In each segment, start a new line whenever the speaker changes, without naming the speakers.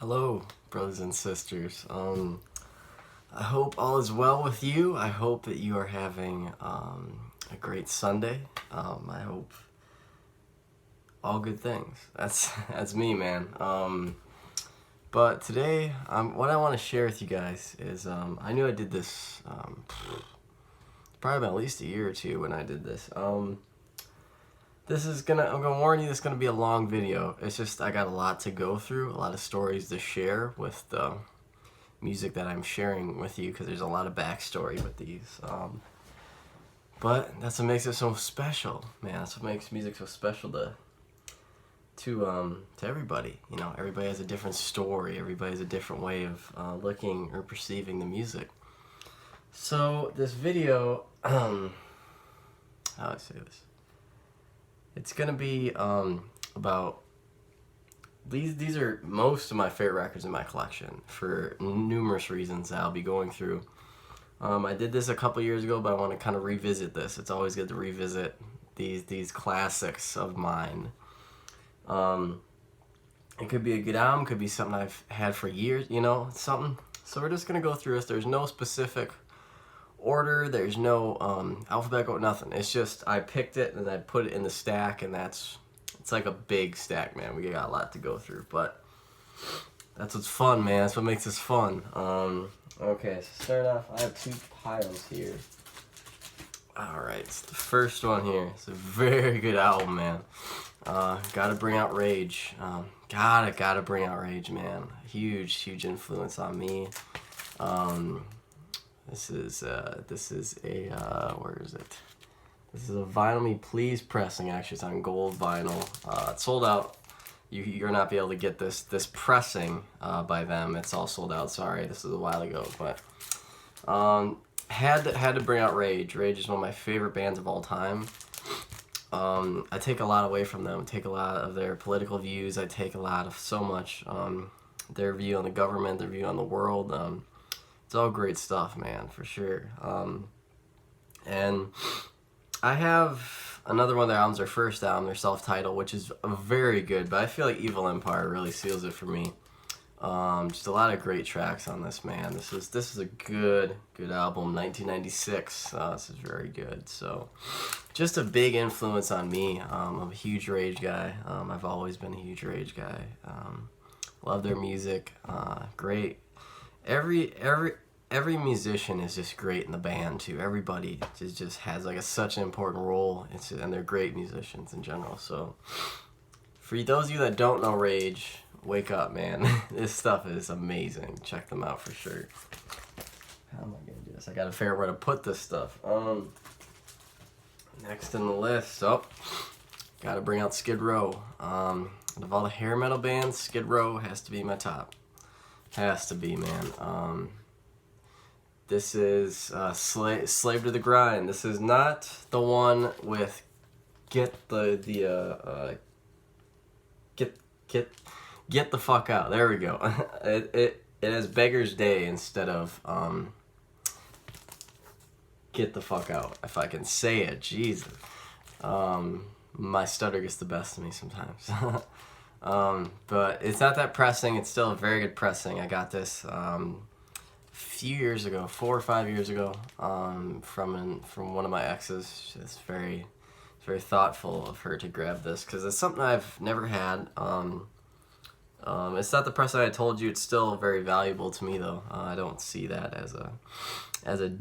Hello, brothers and sisters. I hope all is well with you. I hope that you are having a great Sunday. I hope all good things. That's me, man. But today, what I want to share with you guys is I knew I did this probably about at least a year or two when I did this. I'm gonna warn you, this is gonna be a long video. It's just I got a lot to go through, a lot of stories to share with the music that I'm sharing with you, because there's a lot of backstory with these. But that's what makes it so special, man. That's what makes music so special to everybody. You know, everybody has a different story. Everybody has a different way of looking or perceiving the music. So this video, how do I say this? It's gonna be about these are most of my favorite records in my collection for numerous reasons that I'll be going through. I did this a couple years ago, but I want to kind of revisit this. It's always good to revisit these classics of mine. It could be a good album, could be something I've had for years, you know, something. So we're just gonna go through this. There's no specific order, there's no alphabetical, nothing. It's just I picked it and I put it in the stack, and it's like a big stack, man. We got a lot to go through, but that's what's fun, man. That's what makes this fun. Okay, so start off, I have two piles here. Alright, so the first one here. It's a very good album, man. Gotta Bring Out Rage. Gotta Bring Out Rage, man. Huge influence on me. This is a where is it? This is a Vinyl Me Please pressing. Actually, it's on gold vinyl. It's sold out. You're not be able to get this pressing by them. It's all sold out. Sorry, this is a while ago, but had to bring out Rage. Rage is one of my favorite bands of all time. I take a lot away from them. I take a lot of their political views. I take a lot of so much. Their view on the government, their view on the world. It's all great stuff, man, for sure. And I have another one of their albums, their first album, their self-titled, which is very good, but I feel like Evil Empire really seals it for me. Just a lot of great tracks on this, man. This is a good album, 1996. This is very good. So, just a big influence on me. I'm a huge Rage guy. I've always been a huge Rage guy. Love their music. Great. Every musician is just great in the band too. Everybody just has like such an important role, and they're great musicians in general. So for those of you that don't know Rage, wake up, man. This stuff is amazing. Check them out for sure. How am I gonna do this? I gotta figure out where to put this stuff. Next in the list, gotta bring out Skid Row. Of all the hair metal bands, Skid Row has to be my top. Has to be, man. This is Slave to the Grind. This is not the one with get the fuck out. There we go. It has Beggar's Day instead of get the fuck out. If I can say it, Jesus. My stutter gets the best of me sometimes. But it's not that pressing. It's still a very good pressing. I got this few years ago, 4 or 5 years ago, from one of my exes. It's very thoughtful of her to grab this, because it's something I've never had. It's not the pressing I told you. It's still very valuable to me, though. I don't see that as a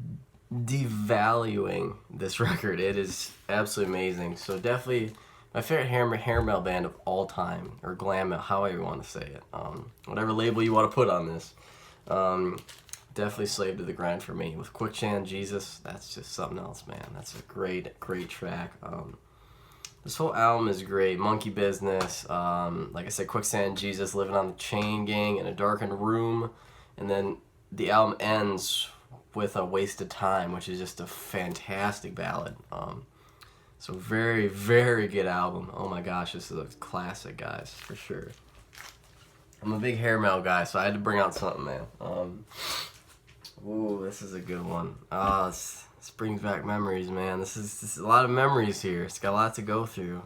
devaluing this record. It is absolutely amazing. So definitely my favorite hair metal band of all time, or glam metal, however you want to say it. Whatever label you want to put on this. Definitely Slave to the Grind for me. With Quicksand Jesus, that's just something else, man. That's a great track. This whole album is great. Monkey Business, like I said, Quicksand Jesus, Living on the Chain Gang, In a Darkened Room, and then the album ends with A Wasted Time, which is just a fantastic ballad. So very good album. Oh my gosh, this is a classic, guys, for sure. I'm a big hair metal guy, so I had to bring out something, man. Ooh, this is a good one. This brings back memories, man. This is a lot of memories here. It's got a lot to go through.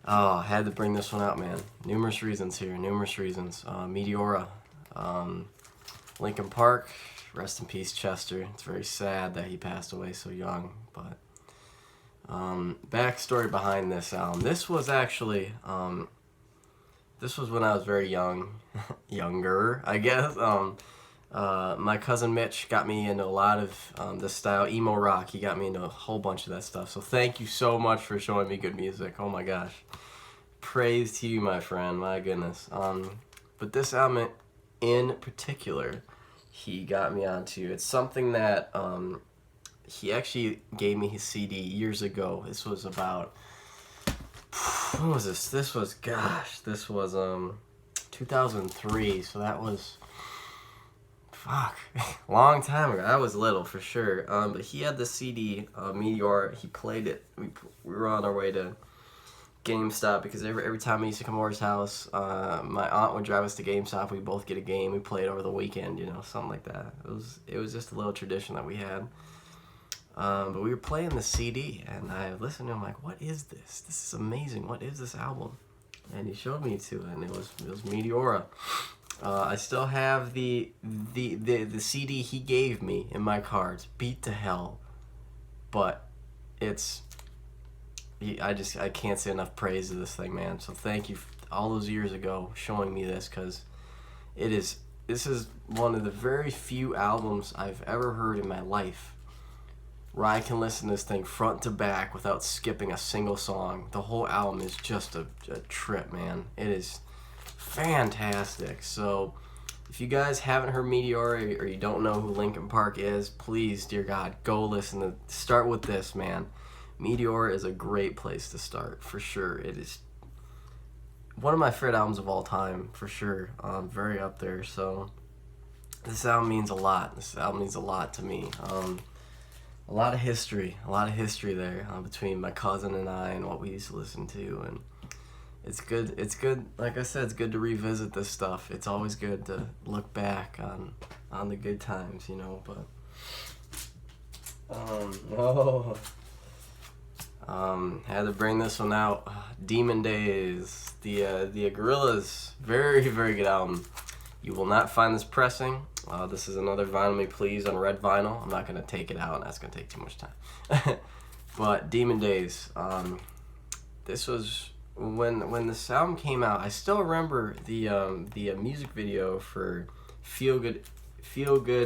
Oh, I had to bring this one out, man. Numerous reasons here, numerous reasons. Meteora, Linkin Park, rest in peace, Chester. It's very sad that he passed away so young, but backstory behind this album. This was actually, this was when I was very young, younger, I guess. My cousin Mitch got me into a lot of this style, emo rock. He got me into a whole bunch of that stuff. So thank you so much for showing me good music. Oh my gosh. Praise to you, my friend. My goodness. But this album in particular, he got me onto. It's something that he actually gave me his CD years ago. This was about, when was this? This was 2003. So that was, long time ago. I was little for sure. But he had the CD, Meteor. He played it. We were on our way to GameStop because every time I used to come over his house, my aunt would drive us to GameStop. We'd both get a game. We played over the weekend, something like that. It was just a little tradition that we had. But we were playing the CD, and I listened to him like, what is this? This is amazing. What is this album? And he showed me to it, and it was Meteora. I still have the CD he gave me in my car. It's beat to hell, but I can't say enough praise to this thing, man. So thank you all those years ago showing me this, because this is one of the very few albums I've ever heard in my life where I can listen to this thing front to back without skipping a single song. The whole album is just a trip, man. It is fantastic. So if you guys haven't heard Meteor, or you don't know who Linkin Park is, please, dear God, go listen start with this, man. Meteor is a great place to start, for sure. It is one of my favorite albums of all time, for sure. Very up there. So this album means a lot. This album means a lot to me. A lot of history there between my cousin and I, and what we used to listen to, and it's good. Like I said, it's good to revisit this stuff. It's always good to look back on the good times, But had to bring this one out. Demon Days, the Gorillaz, very, very good album. You will not find this pressing. This is another Vinyl Me Please on red vinyl. I'm not going to take it out. That's going to take too much time. But Demon Days. This was when this album came out. I still remember the music video for Feel Good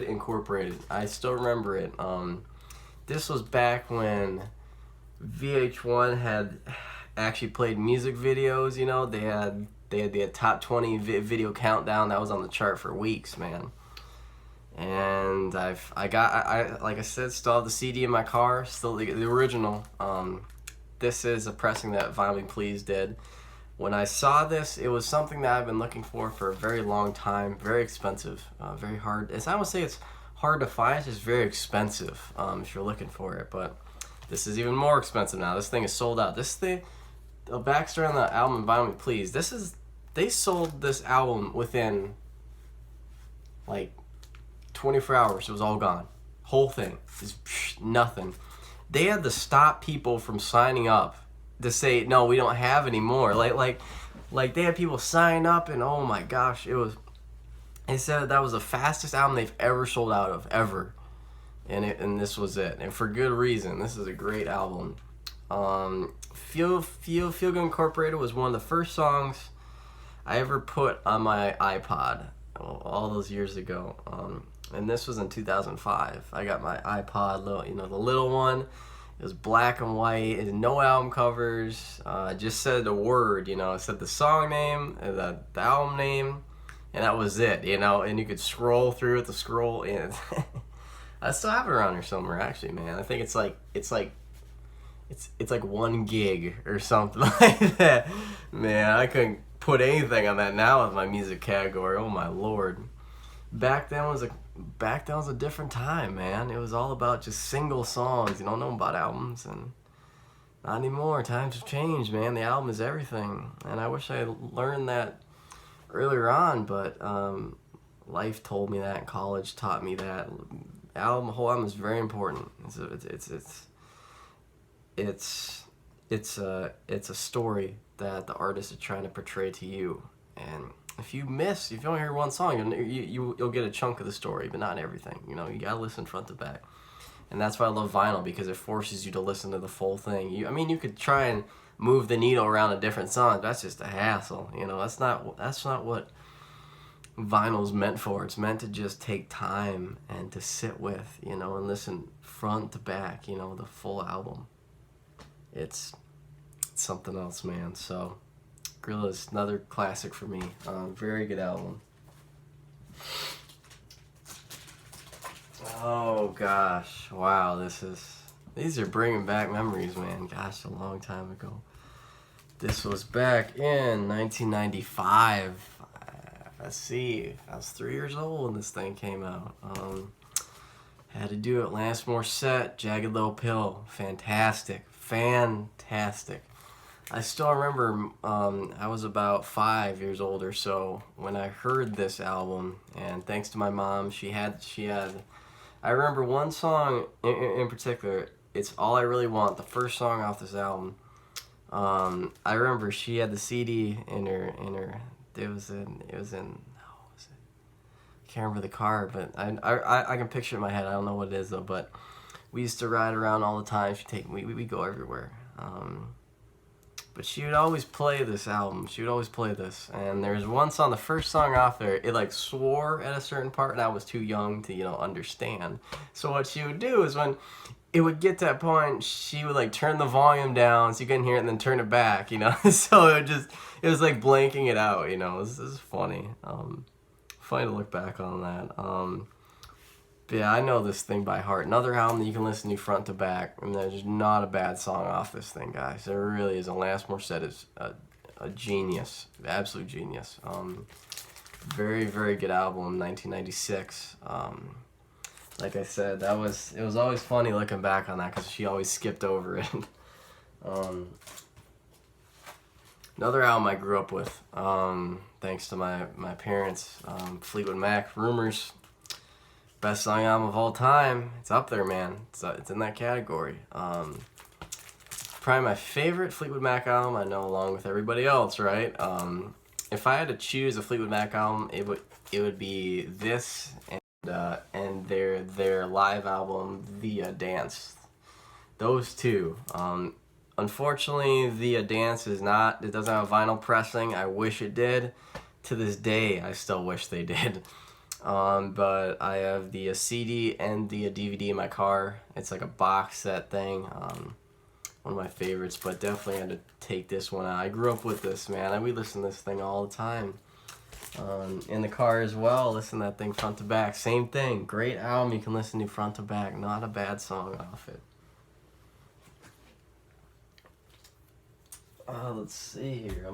Incorporated. I still remember it. This was back when VH1 had actually played music videos. They had the top 20 video countdown that was on the chart for weeks, man. And I like I said, still have the CD in my car, still the original. This is a pressing that Vinyl Me Please did. When I saw this, it was something that I've been looking for a very long time. Very expensive, very hard. I won't say it's hard to find. It's just very expensive if you're looking for it. But this is even more expensive now. This thing is sold out. This thing, the backstory on the album Vinyl Me Please. They sold this album within like 24 hours. It was all gone. Whole thing. Just nothing. They had to stop people from signing up to say, no, we don't have any more. Like they had people sign up, and oh my gosh, they said that was the fastest album they've ever sold out of, ever. And this was it. And for good reason. This is a great album. Feel Good Incorporated was one of the first songs I ever put on my iPod all those years ago. And this was in 2005. I got my iPod, the little one. It was black and white. It had no album covers. Just said the word, it said the song name, the album name, and that was it, And you could scroll through it, and I still have it around here somewhere, actually, man. I think it's like 1 gig or something like that. Man, I couldn't put anything on that now with my music category. Oh my lord. Back then was a different time, man. It was all about just single songs. You don't know about albums, and not anymore. Times have changed, man. The album is everything, and I wish I had learned that earlier on, but life told me that. College taught me that. The whole album is very important. It's it's a story that the artist is trying to portray to you. And if you only hear one song, you'll get a chunk of the story, but not everything. You know, you gotta listen front to back. And that's why I love vinyl, because it forces you to listen to the full thing. You could try and move the needle around a different song. That's just a hassle. You know, that's not what vinyl's meant for. It's meant to just take time and to sit with, you know, and listen front to back, you know, the full album. It's something else, man. So Gorillaz, another classic for me. Very good album. Oh gosh, wow, these are bringing back memories, man. Gosh, a long time ago. This was back in 1995. Let's see, I was 3 years old when this thing came out. Had to do it. Alanis Morissette, Jagged Little Pill, fantastic. I still remember I was about 5 years old or so when I heard this album, and thanks to my mom, she had. I remember one song in particular. It's All I Really Want, the first song off this album. I remember she had the CD in her. It was in. How was it? I can't remember the car, but I can picture it in my head. I don't know what it is though. But we used to ride around all the time. We go everywhere. But she would always play this album. She would always play this. And there's one song, the first song off there, it like swore at a certain part, and I was too young to, understand. So what she would do is when it would get to that point, she would like turn the volume down so you couldn't hear it and then turn it back, So it was like blanking it out, It was funny. Funny to look back on that. But yeah, I know this thing by heart. Another album that you can listen to front to back, and there's not a bad song off this thing, guys. There really is. Alanis Morissette is a genius, absolute genius. Very, very good album, 1996. Like I said, it was always funny looking back on that because she always skipped over it. Another album I grew up with, thanks to my parents, Fleetwood Mac, Rumors. Best song album of all time. It's up there, man. It's in that category. Probably my favorite Fleetwood Mac album, I know, along with everybody else, right? If I had to choose a Fleetwood Mac album, it would be this and their live album, The Dance. Those two. Unfortunately, The Dance it doesn't have a vinyl pressing. I wish it did. To this day, I still wish they did. But I have the CD and the DVD in my car. It's like a box set thing. One of my favorites, but definitely had to take this one out. I grew up with this, man. We listen to this thing all the time. In the car as well, listen to that thing front to back. Same thing. Great album you can listen to front to back. Not a bad song off it. Let's see here.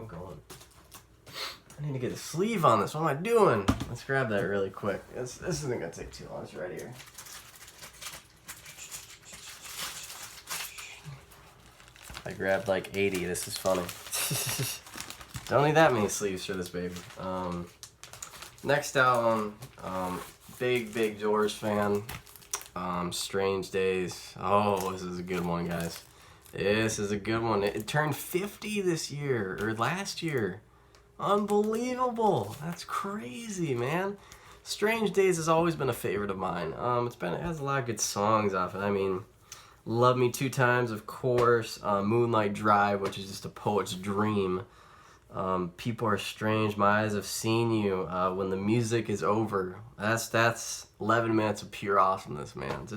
I need to get a sleeve on this. What am I doing? Let's grab that really quick. This isn't going to take too long. It's right here. I grabbed like 80. This is funny. Don't need that many sleeves for this baby. Next album, big Doors fan. Strange Days. Oh, this is a good one, guys. This is a good one. It turned 50 this year, or last year. Unbelievable. That's crazy, man. Strange Days has always been a favorite of mine. It has a lot of good songs off it. I mean, Love Me Two Times, of course. Moonlight Drive, which is just a poet's dream. People Are Strange, My Eyes Have Seen You. When the Music Is Over. That's 11 minutes of pure awesomeness, man.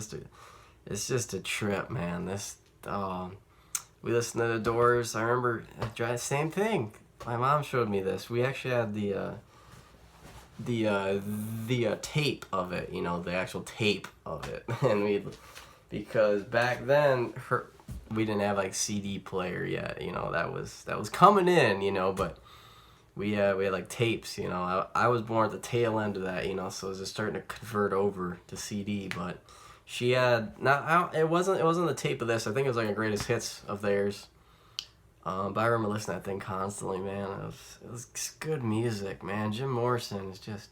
It's just a trip, man. We listened to The Doors. I remember same thing. My mom showed me this. We actually had the tape of it, the actual tape of it, and because back then we didn't have like CD player yet, that was coming in, but we had like tapes, I was born at the tail end of that, so it was just starting to convert over to CD, but she had it wasn't the tape of this. I think it was like a greatest hits of theirs. But I remember listening to that thing constantly, man. It was good music, man. Jim Morrison is just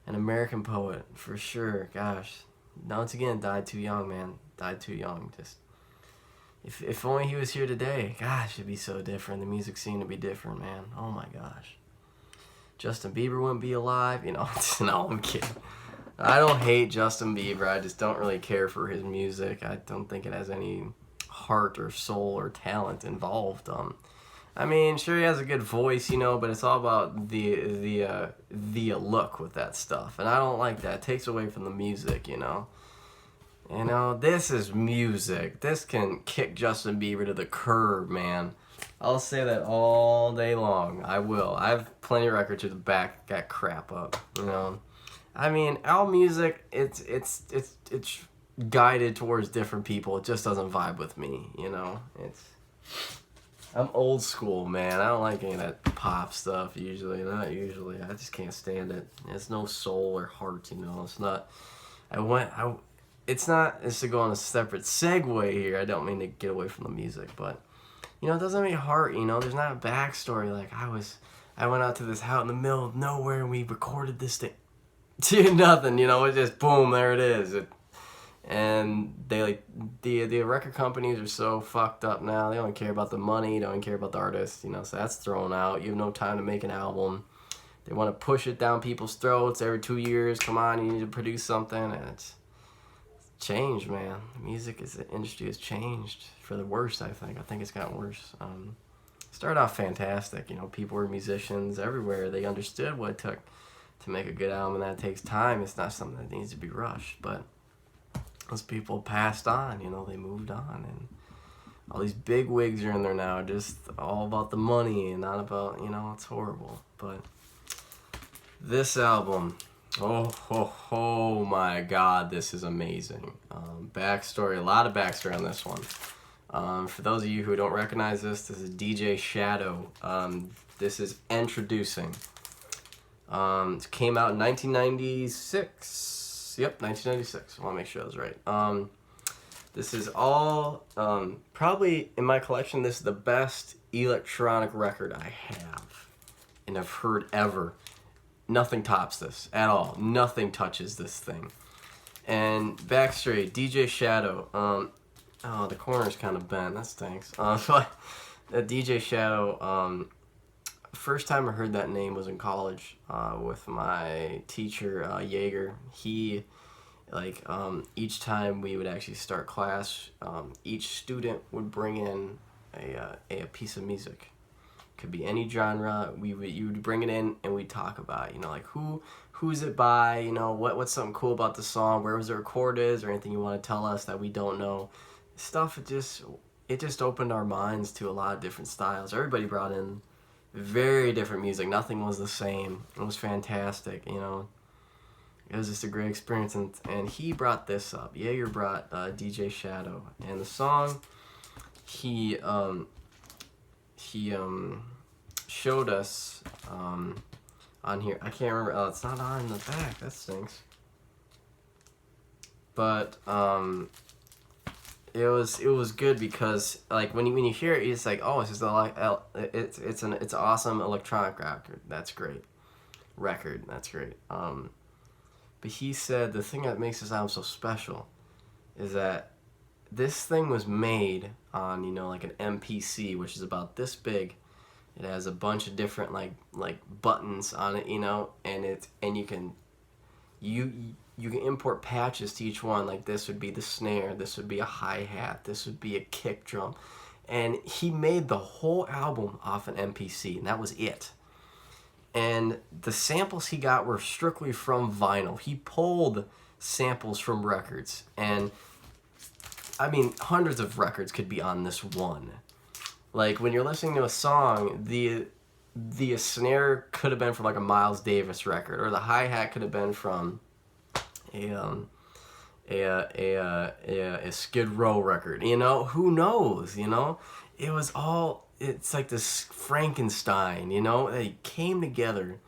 an American poet, for sure. Gosh. Once again, died too young, man. Died too young. If only he was here today. Gosh, it'd be so different. The music scene would be different, man. Oh my gosh. Justin Bieber wouldn't be alive. You know, no, I'm kidding. I don't hate Justin Bieber. I just don't really care for his music. I don't think it has any heart or soul or talent involved. I mean, sure he has a good voice, you know, but it's all about the look with that stuff, and I don't like that. It takes away from the music, you know. You know, this is music. This can kick Justin Bieber to the curb, man. I'll say that all day long. I will. I have plenty of records to back that crap up, you know. I mean, our music, it's guided towards different people. It just doesn't vibe with me, you know. I'm old school, man. I don't like any of that pop stuff usually. Not usually. I just can't stand it. It's no soul or heart, you know. It's not. It's not. It's to go on a separate segue here. I don't mean to get away from the music, but you know, it doesn't have any heart. You know, there's not a backstory. Like I went out to this house in the middle of nowhere and we recorded this thing. Nothing. You know, it just boom. There it is. And they like the record companies are so fucked up now. They don't care about the money, don't care about the artists, you know, so that's thrown out. You have no time to make an album. They want to push it down people's throats every 2 years. Come on, you need to produce something, and it's changed, man. The music industry has changed for the worse, I think. I think it's gotten worse. Started off fantastic, you know, people were musicians everywhere. They understood what it took to make a good album, and that takes time. It's not something that needs to be rushed, but those people passed on, you know, they moved on, and all these big wigs are in there now, just all about the money and not about, you know, it's horrible. But this album, oh my God, this is amazing. Backstory, a lot of backstory on this one. For those of you who don't recognize this is DJ Shadow. This is Introducing. It came out in 1996. Yep, 1996. I want to make sure I was right. This is all, probably in my collection, this is the best electronic record I have and have heard ever. Nothing tops this at all. Nothing touches this thing. And backstory, DJ Shadow. Oh, the corner's kind of bent. That stinks. But DJ Shadow, first time I heard that name was in college with my teacher, Jaeger. He, like, each time we would actually start class, each student would bring in a piece of music. Could be any genre. You would bring it in and we'd talk about it. You know, like who's it by? You know, what's something cool about the song? Where was it recorded? Or anything you want to tell us that we don't know? Stuff. It just opened our minds to a lot of different styles. Everybody brought in very different music. Nothing was the same. It was fantastic, you know. It was just a great experience, and he brought this up. Jaeger brought DJ Shadow, and the song he showed us on here. I can't remember. Oh, it's not on the back. That stinks. But it was good because like when you hear it, it's like, oh, it's just it's an awesome electronic record. That's great. That's great. But he said the thing that makes this album so special is that this thing was made on, you know, like an MPC, which is about this big. It has a bunch of different like buttons on it, you know, and you can import patches to each one. Like this would be the snare, this would be a hi-hat, this would be a kick drum. And he made the whole album off an MPC, and that was it. And the samples he got were strictly from vinyl. He pulled samples from records, and I mean, hundreds of records could be on this one. Like when you're listening to a song, the snare could have been from like a Miles Davis record, or the hi-hat could have been from a Skid Row record. You know, who knows? You know, it was all. It's like this Frankenstein, you know? They came together,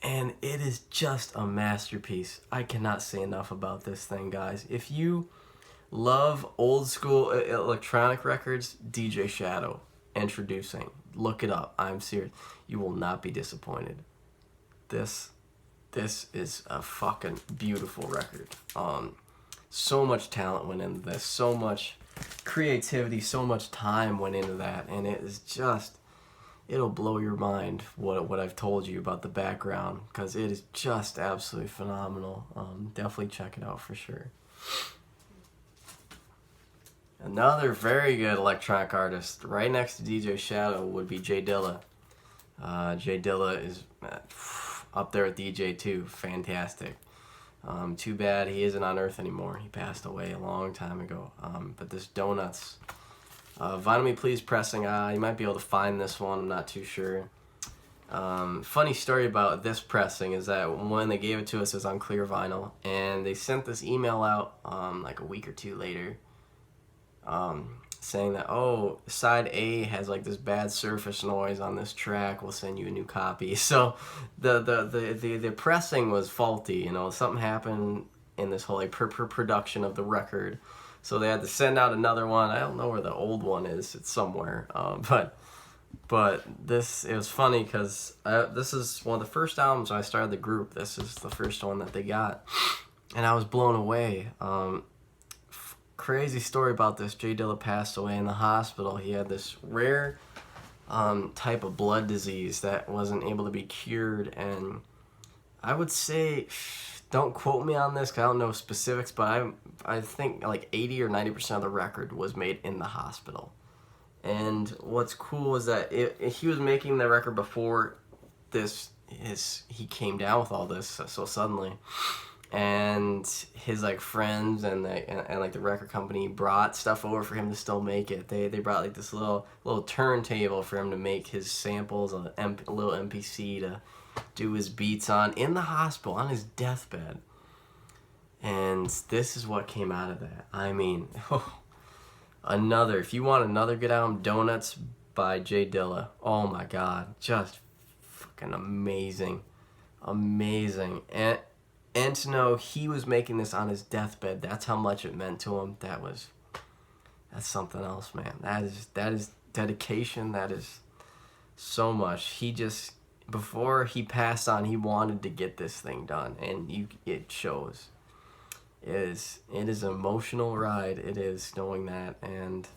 and it is just a masterpiece. I cannot say enough about this thing, guys. If you love old school electronic records, DJ Shadow, Introducing. Look it up. I'm serious. You will not be disappointed. This is a fucking beautiful record. So much talent went into this. So much creativity, so much time went into that, and it is just, it'll blow your mind what I've told you about the background, because it is just absolutely phenomenal. Definitely check it out for sure. Another very good electronic artist right next to DJ Shadow would be Jay Dilla. Jay Dilla is up there with DJ too. Fantastic. Too bad he isn't on Earth anymore. He passed away a long time ago. But this Donuts, Vinyl Me Please pressing, you might be able to find this one. I'm not too sure. Funny story about this pressing is that when they gave it to us, it was on clear vinyl, and they sent this email out like a week or two later, saying that, oh, side A has like this bad surface noise on this track, we'll send you a new copy. So the pressing was faulty, you know, something happened in this whole like production of the record, so they had to send out another one. I don't know where the old one is, it's somewhere, but this, it was funny because this is one of the first albums when I started the group. This is the first one that they got, and I was blown away. Crazy story about this. Jay Dilla passed away in the hospital. He had this rare type of blood disease that wasn't able to be cured, and I would say, don't quote me on this because I don't know specifics, but I think like 80 or 90% of the record was made in the hospital. And what's cool is that he was making the record before he came down with all this so suddenly. And his like friends and like the record company brought stuff over for him to still make it. They brought like this little turntable for him to make his samples, a little MPC to do his beats on in the hospital on his deathbed. And this is what came out of that. I mean, if you want another good album, Donuts by Jay Dilla. Oh my God, just fucking amazing, And to know he was making this on his deathbed, that's how much it meant to him. That's something else, man. That is dedication. That is so much. He just, before he passed on, he wanted to get this thing done, and it shows. It is an emotional ride. It is, knowing that, and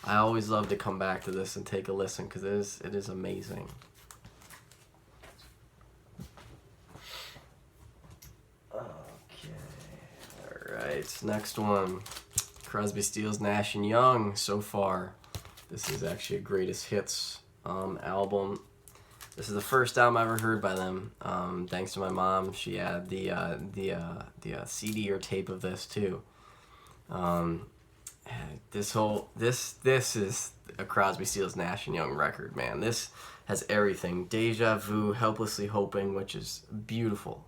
I always love to come back to this and take a listen because it is amazing. Alright, next one. Crosby, Stills, Nash & Young so far. This is actually a greatest hits album. This is the first album I ever heard by them. Thanks to my mom, she had the CD or tape of this too. This is a Crosby, Stills, Nash & Young record, man. This has everything. Deja Vu, Helplessly Hoping, which is beautiful.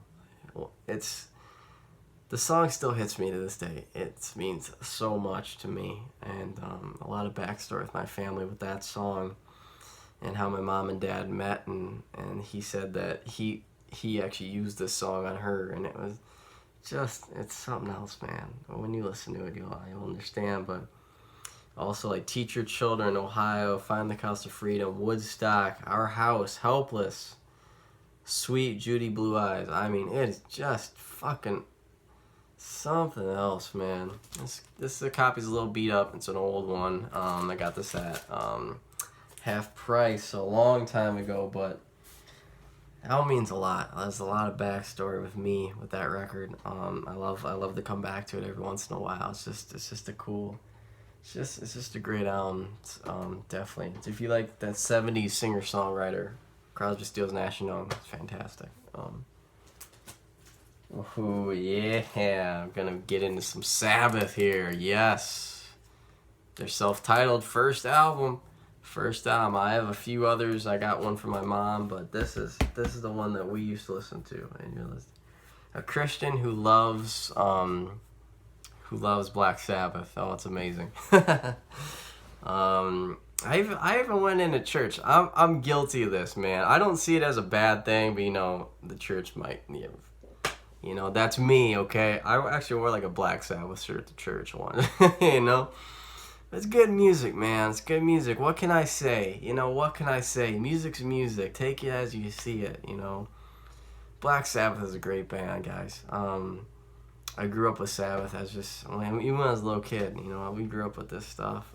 The song still hits me to this day. It means so much to me, and a lot of backstory with my family with that song, and how my mom and dad met, and he said that he actually used this song on her, and it was just, it's something else, man. When you listen to it, you'll understand. But also like Teach Your Children, Ohio, Find the Cost of Freedom, Woodstock, Our House, Helpless, Sweet Judy Blue Eyes. I mean, it is just fucking something else, man. This copy's a little beat up. It's an old one. I got this at half price a long time ago, but that means a lot. There's a lot of backstory with me with that record. I love to come back to it every once in a while. It's just a great album. Definitely. If you like that 70s singer-songwriter, Crosby, Stills, Nash & Young, it's fantastic. Oh yeah, I'm gonna get into some Sabbath here. Yes, their self-titled first album. I have a few others. I got one from my mom, but this is the one that we used to listen to. And a Christian who loves Black Sabbath. Oh, it's amazing. I even went into church. I'm guilty of this, man. I don't see it as a bad thing, but the church might. That's me, okay? I actually wore like a Black Sabbath shirt to church once, It's good music, man. It's good music. What can I say? What can I say? Music's music. Take it as you see it, Black Sabbath is a great band, guys. I grew up with Sabbath as just, even when I was a little kid, we grew up with this stuff.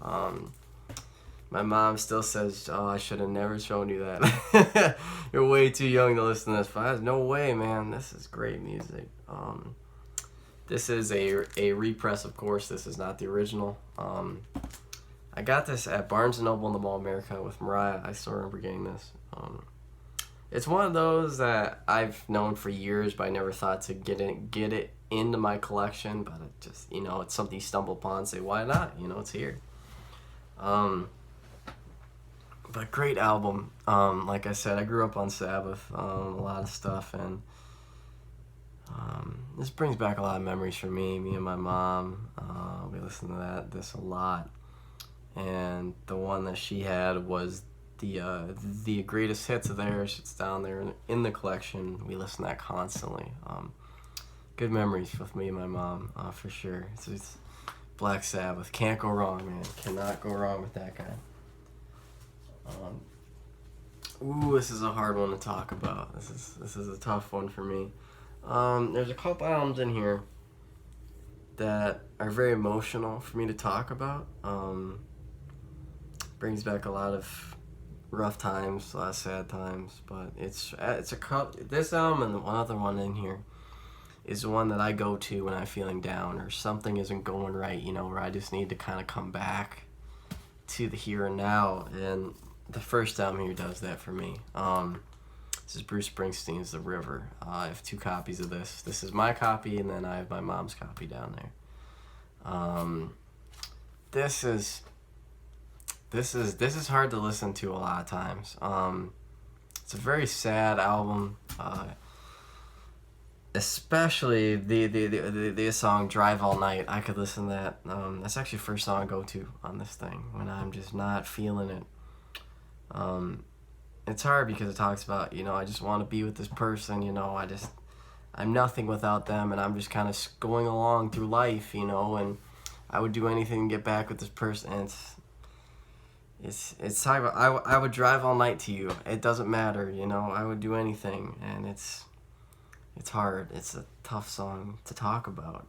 My mom still says, "Oh, I should have never shown you that. You're way too young to listen to this." But I was, no way, man. This is great music. This is a repress, of course. This is not the original. I got this at Barnes & Noble in the Mall of America with Mariah. I still remember getting this. It's one of those that I've known for years, but I never thought to get it into my collection. But it just, it's something you stumble upon and say, why not? It's here. But great album. Like I said, I grew up on Sabbath, a lot of stuff, and this brings back a lot of memories for me and my mom. We listened to this a lot. And the one that she had was the greatest hits of theirs. It's down there in the collection. We listen to that constantly. Good memories with me and my mom, for sure. It's Black Sabbath. Can't go wrong, man. Cannot go wrong with that guy. This is a hard one to talk about. This is a tough one for me. There's a couple albums in here that are very emotional for me to talk about. Brings back a lot of rough times, a lot of sad times, but it's a couple. This album and one other one in here is the one that I go to when I'm feeling down or something isn't going right, where I just need to kind of come back to the here and now. And the first album here does that for me. This is Bruce Springsteen's The River. I have 2 copies of this. This is my copy, and then I have my mom's copy down there. This is hard to listen to a lot of times. It's a very sad album, especially the song "Drive All Night." I could listen to that. That's actually the first song I go to on this thing when I'm just not feeling it. It's hard because it talks about, I just want to be with this person, I'm nothing without them, and I'm just kind of going along through life, and I would do anything to get back with this person. And it's talking about, I would drive all night to you. It doesn't matter, I would do anything, and it's hard. It's a tough song to talk about.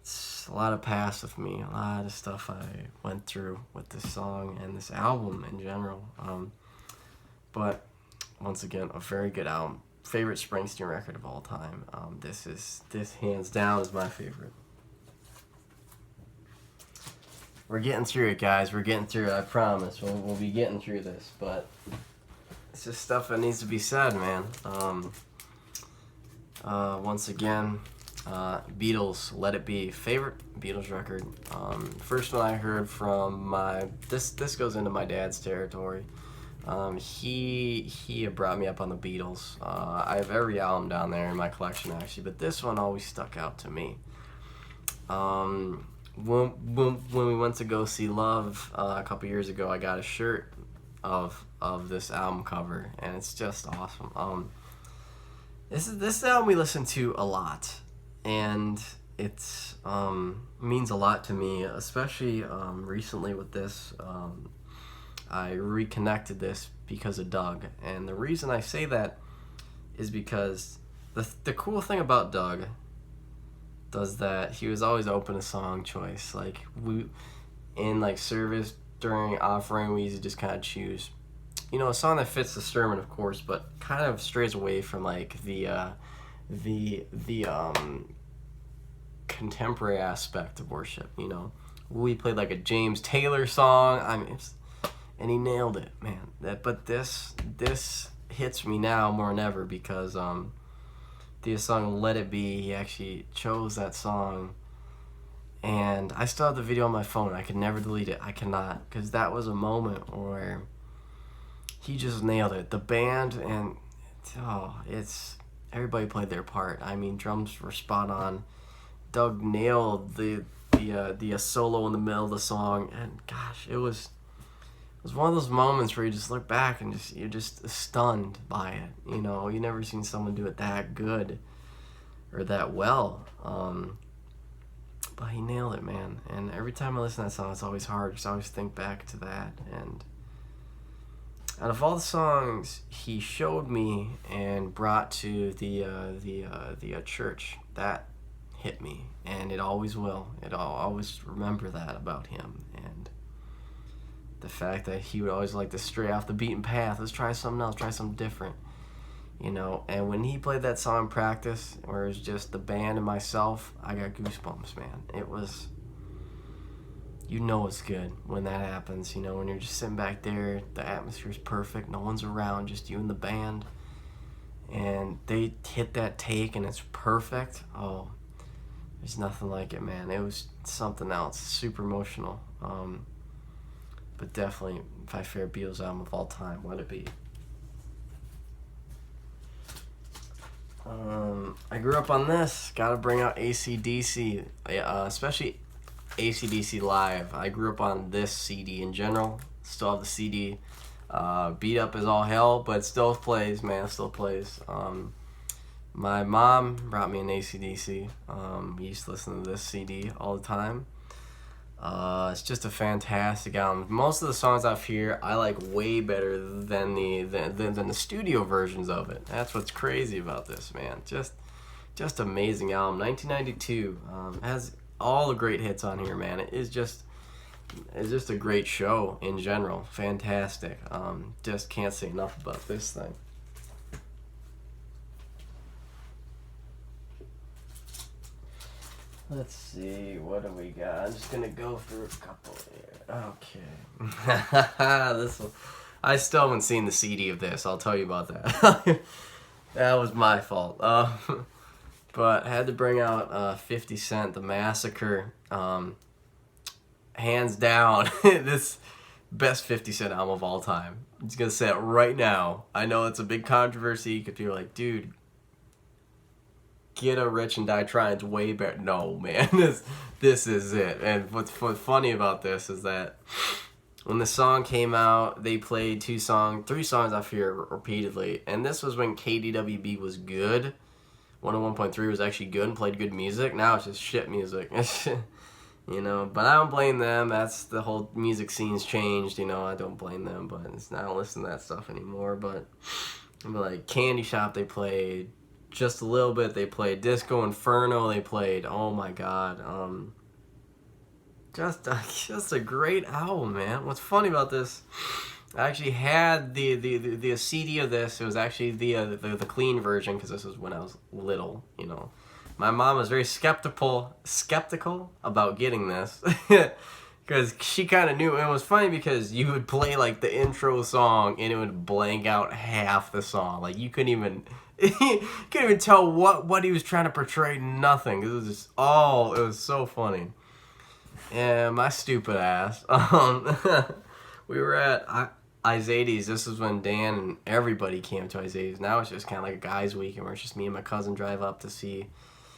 It's a lot of past with me, a lot of stuff I went through with this song and this album in general. But once again, a very good album. Favorite Springsteen record of all time. This hands down is my favorite. We're getting through it, guys. We're getting through it. I promise. We'll be getting through this, but it's just stuff that needs to be said, man. Once again, Beatles, Let It Be. Favorite Beatles record. First one I heard from this goes into my dad's territory. He had brought me up on the Beatles. I have every album down there in my collection, actually, but this one always stuck out to me. When we went to go see Love a couple years ago, I got a shirt of this album cover, and it's just awesome. This album we listen to a lot, and it's means a lot to me, especially recently with this. I reconnected this because of Doug, and the reason I say that is because the cool thing about Doug does that he was always open to song choice. Like in service during offering, we used to just kind of choose, a song that fits the sermon, of course, but kind of strays away from the contemporary aspect of worship. We played a James Taylor song. And he nailed it, man. But this hits me now more than ever because the song Let It Be, he actually chose that song, and I still have the video on my phone. I could never delete it. I cannot, because that was a moment where he just nailed it. The band and everybody played their part. Drums were spot on. Doug nailed the solo in the middle of the song, and gosh, it was one of those moments where you just look back and you're just stunned by it. You never seen someone do it that good or that well. But he nailed it, man. And every time I listen to that song, it's always hard because I always think back to that. And out of all the songs he showed me and brought to the church, that hit me, and it always will. I'll always remember that about him, and the fact that he would always like to stray off the beaten path. Let's try something else, try something different, you know. And when he played that song in practice, where it was just the band and myself, I got goosebumps, man. It was, you know, it's good when that happens, you know, when you're just sitting back there, the atmosphere's perfect, no one's around, just you and the band, and they hit that take and it's perfect. Oh, there's nothing like it, man. It was something else, super emotional. But definitely my favorite Beatles album of all time. Let it be. I grew up on this. Gotta bring out AC/DC, especially AC/DC Live. I grew up on this CD in general. Still have the CD. Beat up as all hell, but it still plays, man. It still plays. My mom brought me an AC/DC. We used to listen to this CD all the time. It's just a fantastic album. Most of the songs off here I like way better than the studio versions of it. That's what's crazy about this, man. Just amazing album. 1992 has all the great hits on here, man. It's just a great show in general. Fantastic. Just can't say enough about this thing. Let's see, what do we got? I'm just gonna go through a couple here. Okay. This one, I still haven't seen the CD of this. I'll tell you about that. That was my fault. But I had to bring out 50 Cent, The Massacre. Hands down, this best 50 Cent album of all time. I'm just gonna say it right now. I know it's a big controversy because people are like, dude, Get a Rich and Die Trying's way better. No, man, this is it. And what's funny about this is that when the song came out, they played three songs off here repeatedly, and this was when KDWB was good. 101.3 was actually good and played good music. Now it's just shit music. You know, but I don't blame them. That's the whole music scene's changed. You know, I don't blame them, but I don't listen to that stuff anymore. But like Candy Shop, they played just a little bit. They played Disco Inferno. They played, oh my god, just a great album, man. What's funny about this? I actually had the CD of this. It was actually the clean version because this was when I was little. You know, my mom was very skeptical about getting this because she kind of knew. And it was funny because you would play like the intro song and it would blank out half the song. Like you couldn't even tell what he was trying to portray. Nothing. It was just it was so funny. And my stupid ass. We were at Izadi's. This is when Dan and everybody came to Izadi's. Now it's just kind of like a guys' weekend where it's just me and my cousin drive up to see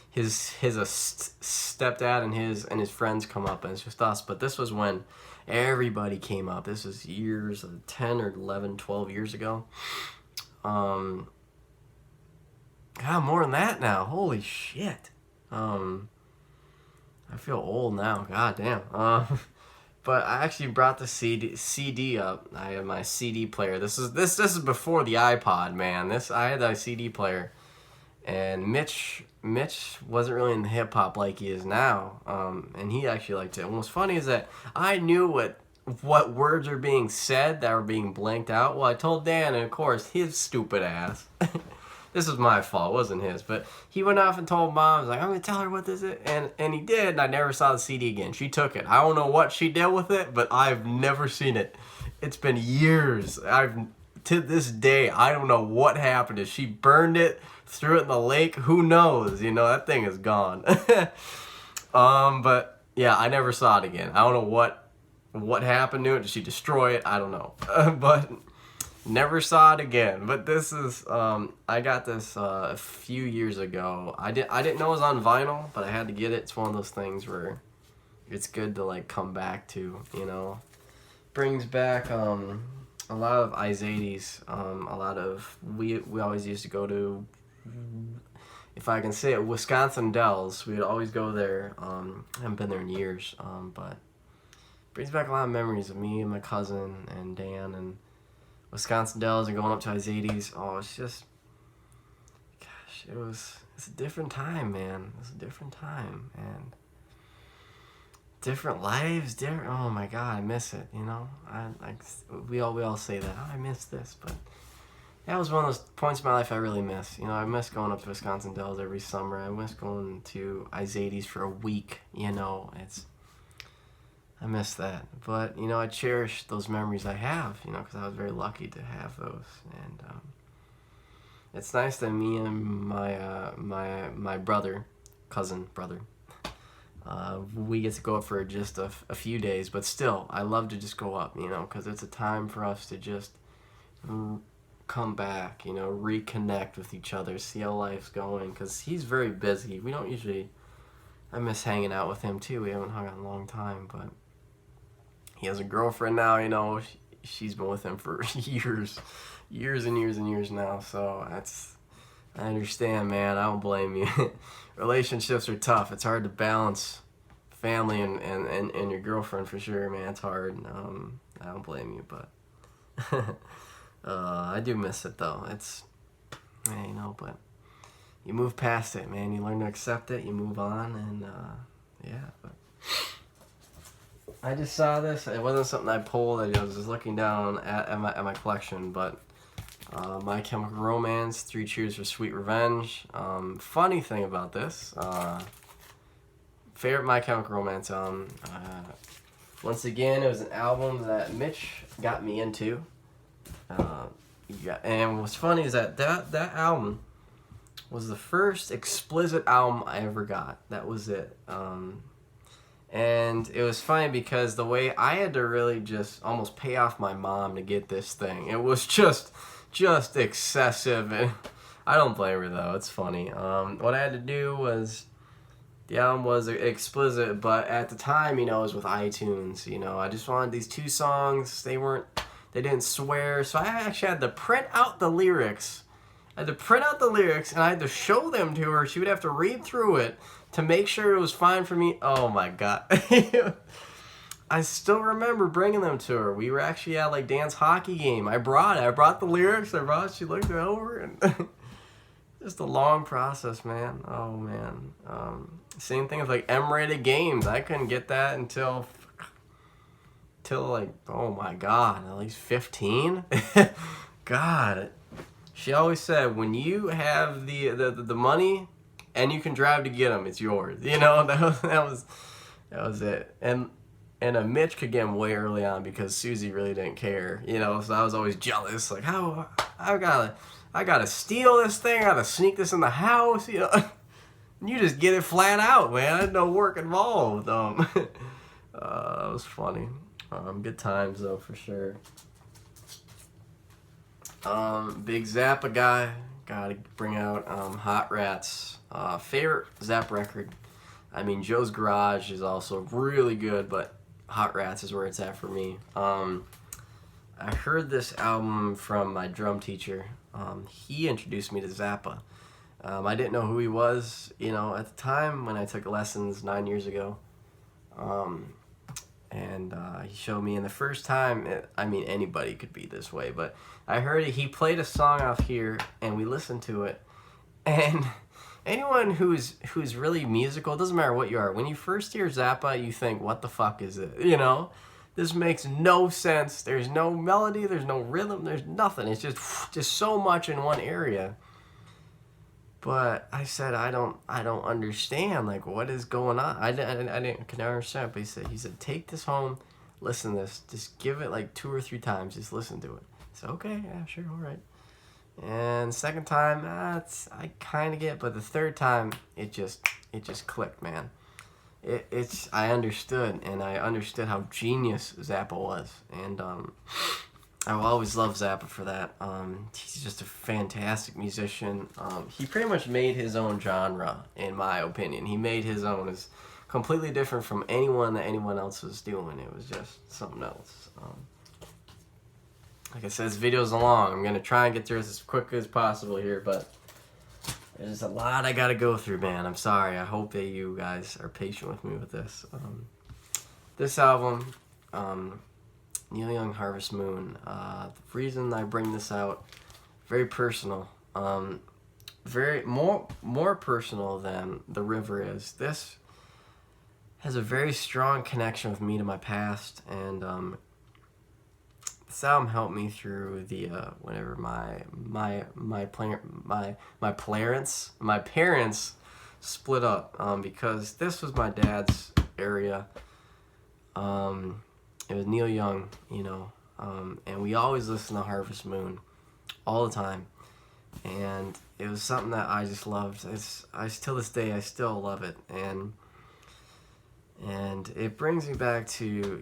his stepdad and his friends come up, and it's just us. But this was when everybody came up. This was 10 or 11, 12 years ago. God, more than that now. Holy shit. I feel old now. God damn. But I actually brought the CD up. I have my CD player. This is before the iPod, man. I had a CD player, and Mitch wasn't really in hip hop like he is now. And he actually liked it. And what's funny is that I knew what words are being said that were being blanked out. Well, I told Dan, and of course his stupid ass. This was my fault, it wasn't his. But he went off and told Mom, was like, I'm going to tell her what this is. And he did, and I never saw the CD again. She took it. I don't know what she did with it, but I've never seen it. It's been years. To this day, I don't know what happened. If she burned it, threw it in the lake, who knows? You know, that thing is gone. But, yeah, I never saw it again. I don't know what happened to it. Did she destroy it? I don't know. But never saw it again. But this is I got this a few years ago. I didn't know it was on vinyl, but I had to get it. It's one of those things where it's good to like come back to, you know. Brings back a lot of Izadi's, a lot of we always used to go to, if I can say it, Wisconsin Dells. We would always go there. I haven't been there in years, but brings back a lot of memories of me and my cousin and Dan, and Wisconsin Dells and going up to I-80s. Oh, it's just, gosh, it's a different time, man. It's a different time, and different lives, different. Oh my God, I miss it. You know, we all say that. Oh, I miss this, but that was one of those points in my life I really miss. You know, I miss going up to Wisconsin Dells every summer. I miss going to I-80s for a week. You know, I miss that. But, you know, I cherish those memories I have, you know, because I was very lucky to have those. And it's nice that me and my cousin brother, we get to go up for just a few days. But still, I love to just go up, you know, because it's a time for us to just come back, you know, reconnect with each other, see how life's going, because he's very busy. We don't usually, I miss hanging out with him too. We haven't hung out in a long time, but he has a girlfriend now, you know. She's been with him for years and years now, so I understand, man. I don't blame you. Relationships are tough. It's hard to balance family and your girlfriend for sure, man. It's hard. I don't blame you, but I do miss it though. It's, you know, but you move past it, man. You learn to accept it. You move on, and yeah. But I just saw this. It wasn't something I pulled. I was just looking down at my collection, but My Chemical Romance, 3 Cheers for Sweet Revenge. Funny thing about this, favorite My Chemical Romance album. Once again, it was an album that Mitch got me into. And what's funny is that album was the first explicit album I ever got. That was it. And it was funny because the way I had to really just almost pay off my mom to get this thing. It was just excessive. And I don't blame her though. It's funny. What I had to do was, the album was explicit, but at the time, you know, it was with iTunes. You know, I just wanted these 2 songs. They didn't swear, so I actually had to print out the lyrics. And I had to show them to her. She would have to read through it to make sure it was fine for me. Oh my God. I still remember bringing them to her. We were actually at like Dan's hockey game. I brought the lyrics. She looked it over, and just a long process, man. Oh man. Same thing with like M-rated games. I couldn't get that until like, oh my God, at least 15. God. She always said, when you have the money and you can drive to get them, it's yours. You know, that was it. And Mitch could get them way early on because Susie really didn't care. You know, so I was always jealous. Like, how I gotta steal this thing. I gotta sneak this in the house. You know, and you just get it flat out, man. There's no work involved. It was funny. Good times though, for sure. Big Zappa guy. Gotta bring out Hot Rats. Favorite Zappa record. I mean, Joe's Garage is also really good, but Hot Rats is where it's at for me. I heard this album from my drum teacher. He introduced me to Zappa. I didn't know who he was, you know, at the time when I took lessons 9 years ago. And he showed me, and the first time, I mean, anybody could be this way, but I heard it, he played a song off here, and we listened to it, and anyone who's really musical, it doesn't matter what you are, when you first hear Zappa, you think, what the fuck is it, you know? This makes no sense. There's no melody, there's no rhythm, there's nothing. It's just so much in one area. But I said, I don't understand, like, what is going on? I didn't understand. But he said, take this home, listen to this, just give it like 2 or 3 times, just listen to it. I said, okay, yeah, sure, all right. And second time, I kind of get it, but the third time, it just clicked, man. I understood, and I understood how genius Zappa was, and I will always love Zappa for that. He's just a fantastic musician. He pretty much made his own genre, in my opinion. He made his own. It's completely different from anyone else was doing. It was just something else. Like I said, this video's long. I'm going to try and get through this as quickly as possible here, but there's a lot I got to go through, man. I'm sorry. I hope that you guys are patient with me with this. This album, Neil Young, Harvest Moon. The reason I bring this out, very personal. Very more personal than The River is. This has a very strong connection with me to my past, and this album helped me through the whenever my parents split up, because this was my dad's area. It was Neil Young, and we always listened to Harvest Moon all the time, and it was something that I just loved. Till this day I still love it, and it brings me back to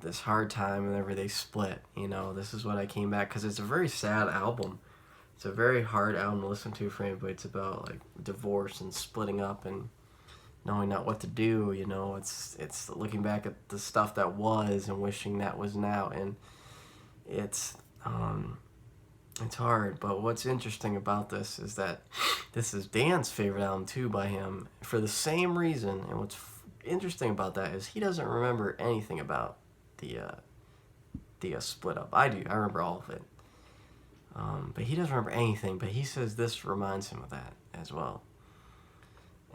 this hard time whenever they split. This is what I came back, because it's a very sad album. It's a very hard album to listen to for anybody. It's about like divorce and splitting up and knowing not what to do. It's looking back at the stuff that was and wishing that was now, and it's hard. But what's interesting about this is that this is Dan's favorite album too by him, for the same reason. And what's interesting about that is he doesn't remember anything about the split up. I do. I remember all of it. But he doesn't remember anything. But he says this reminds him of that as well.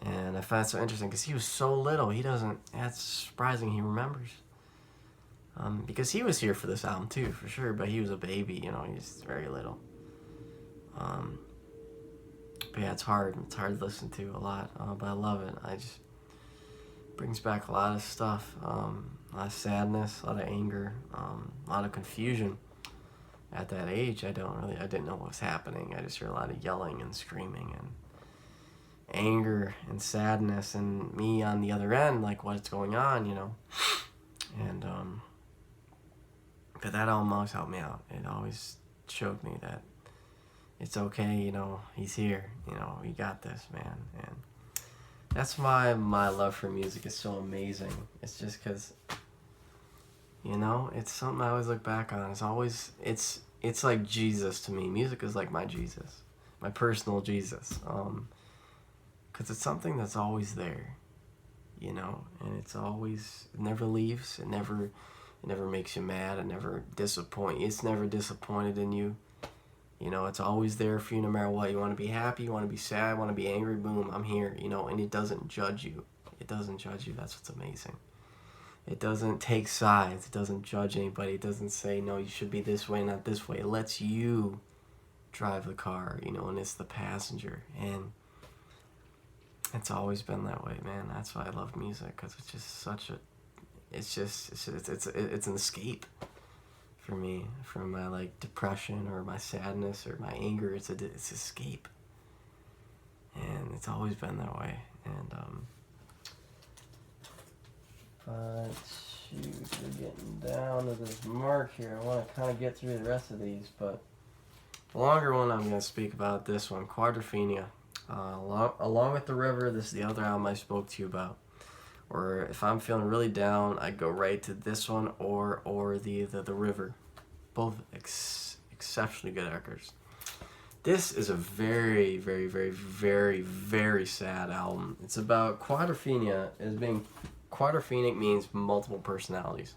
And I find it so interesting because he was so little. That's surprising he remembers. Because he was here for this album too, for sure. But he was a baby, he's very little. But yeah, it's hard. It's hard to listen to a lot. But I love it. Brings back a lot of stuff. A lot of sadness, a lot of anger, a lot of confusion. At that age, I didn't know what was happening. I just heard a lot of yelling and screaming and anger and sadness, and me on the other end, like, what's going on, And but that album always helped me out. It always showed me that it's okay, he's here, we got this, man. And that's why my love for music is so amazing. It's just because, it's something I always look back on. It's like Jesus to me. Music is like my Jesus, my personal Jesus. Because it's something that's always there, and it never leaves. It never makes you mad. It's never disappointed in you. It's always there for you no matter what. You want to be happy, you want to be sad, want to be angry, boom, I'm here, and it doesn't judge you. It doesn't judge you. That's what's amazing. It doesn't take sides. It doesn't judge anybody. It doesn't say, no, you should be this way, not this way. It lets you drive the car, and it's the passenger. And it's always been that way, man. That's why I love music, because it's just it's an escape for me from my depression or my sadness or my anger. It's escape, and it's always been that way. And but shoot, we're getting down to this mark here. I want to kind of get through the rest of these, but the longer one I'm going to speak about, this one, Quadrophenia. Along with The River, this is the other album I spoke to you about. Or if I'm feeling really down, I go right to this one or the River. Both exceptionally good records. This is a very, very, very, very, very sad album. It's about quadrophenia. Quadrophenic means multiple personalities.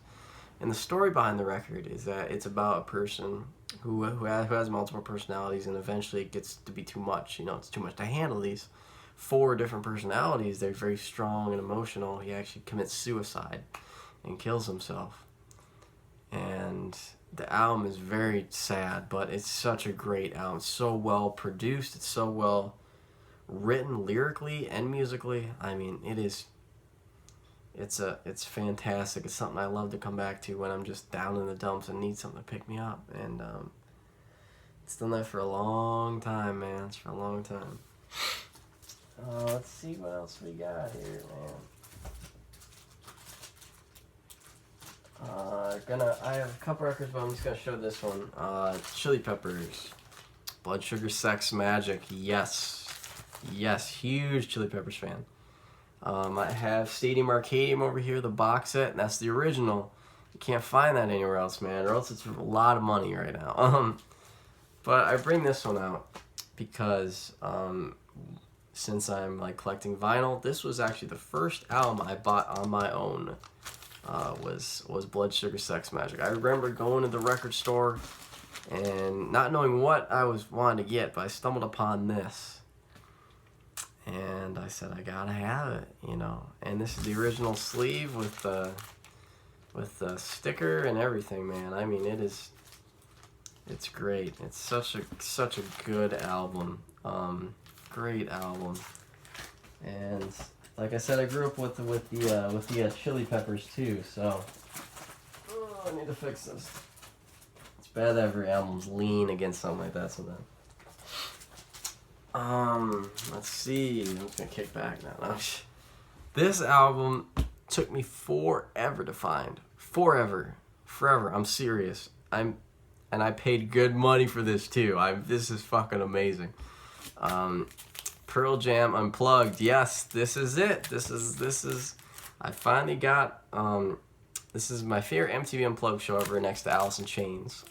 And the story behind the record is that it's about a person who has multiple personalities, and eventually it gets to be too much. It's too much to handle these 4 different personalities. They're very strong and emotional. He actually commits suicide and kills himself. And the album is very sad, but it's such a great album. It's so well produced. It's so well written lyrically and musically. I mean, it's fantastic. It's something I love to come back to when I'm just down in the dumps and need something to pick me up. And it's done that for a long time, man. It's for a long time. Let's see what else we got here, man. I have a couple records, but I'm just gonna show this one. Chili Peppers, Blood Sugar Sex Magik. Yes, huge Chili Peppers fan. I have Stadium Arcadium over here, the box set, and that's the original. You can't find that anywhere else, man, or else it's a lot of money right now. But I bring this one out because since I'm collecting vinyl, this was actually the first album I bought on my own. was Blood Sugar Sex Magik. I remember going to the record store and not knowing what I was wanting to get, but I stumbled upon this. And I said, I gotta have it, you know. And this is the original sleeve with the sticker and everything, man. I mean, it's great. It's such a good album. Great album. And like I said, I grew up with the Chili Peppers too. So I need to fix this. It's bad that every album's lean against something like that. So then. Let's see. I'm just gonna kick back now. This album took me forever to find. Forever. I'm serious. And I paid good money for this too. This is fucking amazing. Pearl Jam Unplugged. Yes, this is it. This is. I finally got. This is my favorite MTV Unplugged show ever, next to Alice in Chains.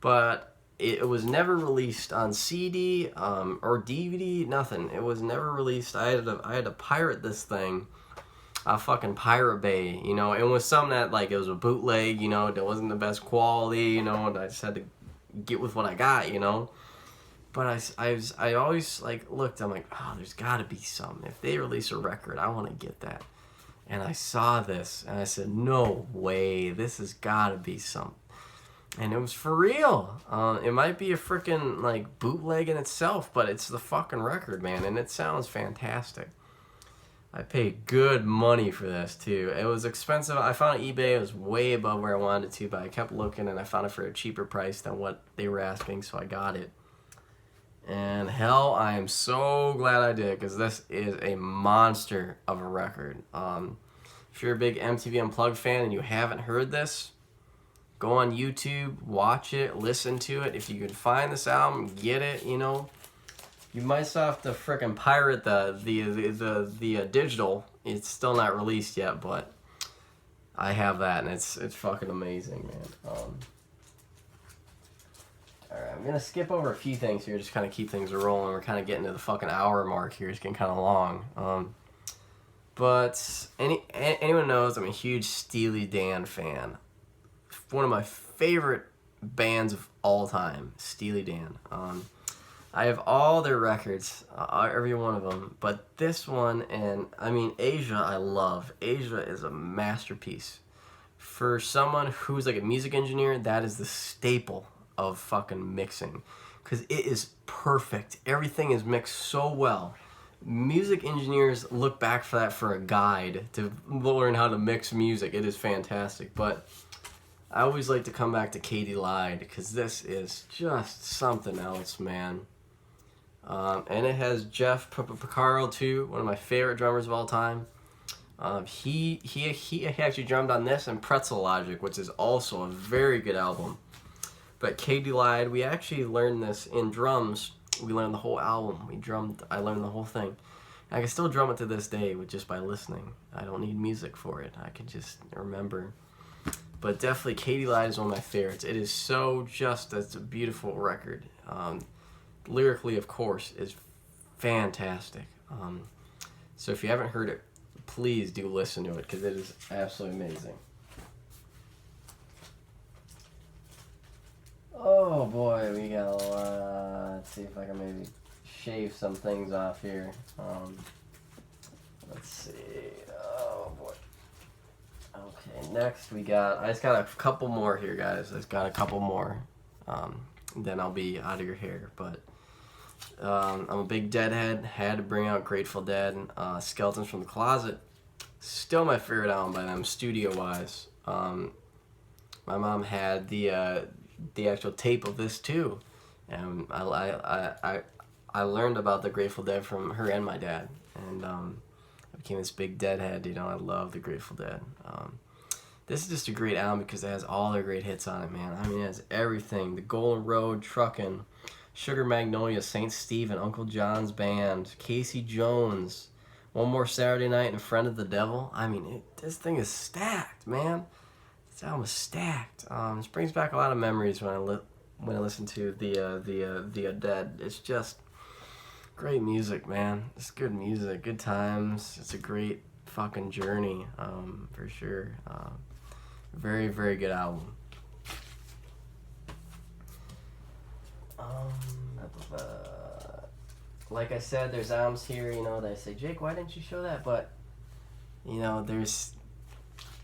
But it was never released on CD or DVD, nothing. It was never released. I had to pirate this thing, fucking Pirate Bay, you know. It was something that, like, it was a bootleg, you know. It wasn't the best quality, you know. And I just had to get with what I got, you know. But I always, like, looked. I'm like, oh, there's got to be something. If they release a record, I want to get that. And I saw this, and I said, no way. This has got to be something. And it was for real. It might be a freaking, like, bootleg in itself, but it's the fucking record, man, and it sounds fantastic. I paid good money for this, too. It was expensive. I found it on eBay. It was way above where I wanted it to, but I kept looking, and I found it for a cheaper price than what they were asking, so I got it. And hell, I am so glad I did, because this is a monster of a record. If you're a big MTV Unplugged fan and you haven't heard this, go on YouTube, watch it, listen to it. If you can find this album, get it, you know. You might still have to frickin' pirate the digital. It's still not released yet, but I have that, and it's fucking amazing, man. Alright, I'm gonna skip over a few things here, just kind of keep things rolling. We're kind of getting to the fucking hour mark here. It's getting kind of long. But anyone knows I'm a huge Steely Dan fan. One of my favorite bands of all time, Steely Dan. I have all their records, every one of them, but this one, and I mean, Asia I love. Asia is a masterpiece. For someone who's like a music engineer, that is the staple of fucking mixing, because it is perfect. Everything is mixed so well. Music engineers look back for that for a guide to learn how to mix music. It is fantastic, but I always like to come back to Katy Lied, because this is just something else, man. And it has Jeff Porcaro too, one of my favorite drummers of all time. He actually drummed on this and Pretzel Logic, which is also a very good album. But Katy Lied, we actually learned this in drums. We learned the whole album. I learned the whole thing. I can still drum it to this day with just by listening. I don't need music for it. I can just remember. But definitely Katy Lied is one of my favorites. It is it's a beautiful record. Lyrically, of course, is fantastic. So if you haven't heard it, please do listen to it, because it is absolutely amazing. Oh boy, we got a lot. Let's see if I can maybe shave some things off here. Let's see. Oh boy. Okay, next I just got a couple more here, guys. I just got a couple more. Then I'll be out of your hair. But I'm a big Deadhead. Had to bring out Grateful Dead. Skeletons from the Closet. Still my favorite album by them, studio-wise. My mom had the actual tape of this too, and I learned about the Grateful Dead from her and my dad, and I became this big Deadhead. You know, I love the Grateful Dead. This is just a great album because it has all their great hits on it, man. I mean, it has everything: The Golden Road, Truckin', Sugar Magnolia, Saint Stephen, Uncle John's Band, Casey Jones, One More Saturday Night, and Friend of the Devil. I mean, this thing is stacked, man. This album is stacked. This brings back a lot of memories when I listen to the Dead. It's just great music, man. It's good music, good times. It's a great fucking journey, for sure. Very, very good album. Like I said, there's albums here, you know, that I say, Jake, why didn't you show that? But, you know, there's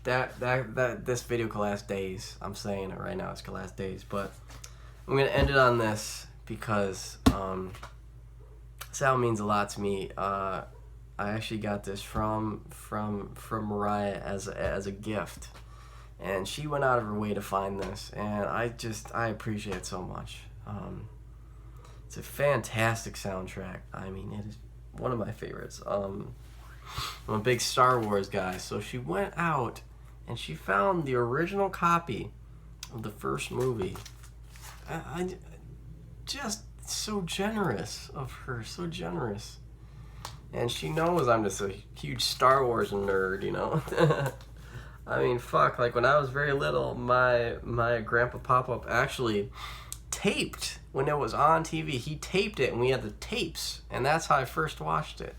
this video could last days. I'm saying it right now, it's gonna last days. But I'm gonna end it on this because this album means a lot to me. I actually got this from Mariah as a gift, and she went out of her way to find this, and I appreciate it so much. It's a fantastic soundtrack. I mean, it is one of my favorites. I'm a big Star Wars guy, so she went out and she found the original copy of the first movie. I just so generous of her, so generous. And she knows I'm just a huge Star Wars nerd, you know. I mean, fuck, like when I was very little, my grandpa Pop-Up actually taped when it was on TV. He taped it and we had the tapes, and that's how I first watched it.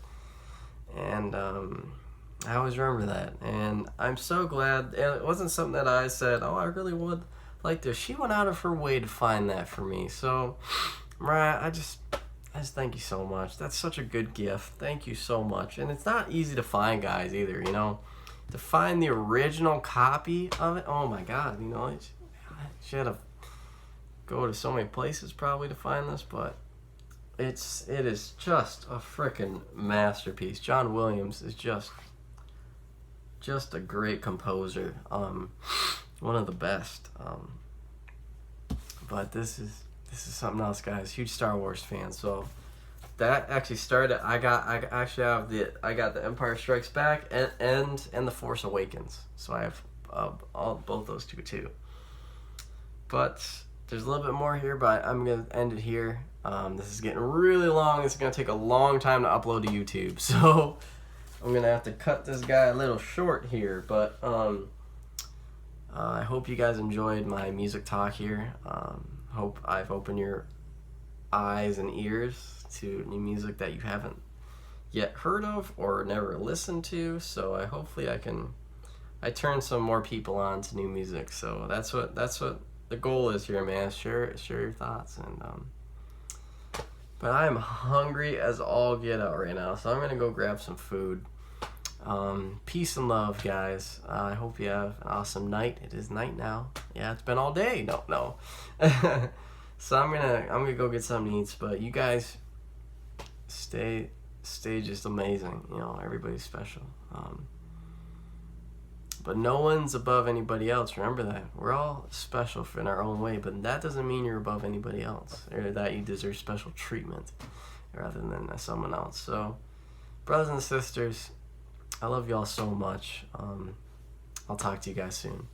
And I always remember that, and I'm so glad. And it wasn't something that I said, oh, I really would like this. She went out of her way to find that for me. So Mariah, I just thank you so much. That's such a good gift. Thank you so much. And it's not easy to find, guys, either, you know. To find the original copy of it, oh my god, you know, she had to go to so many places probably to find this, but it is just a freaking masterpiece. John Williams is just a great composer, one of the best. But this is something else, guys. Huge Star Wars fan, so that actually started. I got the Empire Strikes Back and the Force Awakens, so I have both those two too. But there's a little bit more here, but I'm gonna end it here. This is getting really long. It's gonna take a long time to upload to YouTube, so I'm gonna have to cut this guy a little short here. But I hope you guys enjoyed my music talk here. Hope I've opened your eyes and ears to new music that you haven't yet heard of or never listened to. So hopefully I turn some more people on to new music. So that's what the goal is here, man. Share your thoughts. And but I am hungry as all get out right now, so I'm gonna go grab some food. Peace and love, guys. I hope you have an awesome night. It is night now. Yeah, it's been all day. No. So I'm gonna go get something to eat. But you guys stay just amazing. You know, everybody's special. But no one's above anybody else. Remember that. We're all special in our own way, but that doesn't mean you're above anybody else or that you deserve special treatment rather than someone else. So, brothers and sisters, I love y'all so much. I'll talk to you guys soon.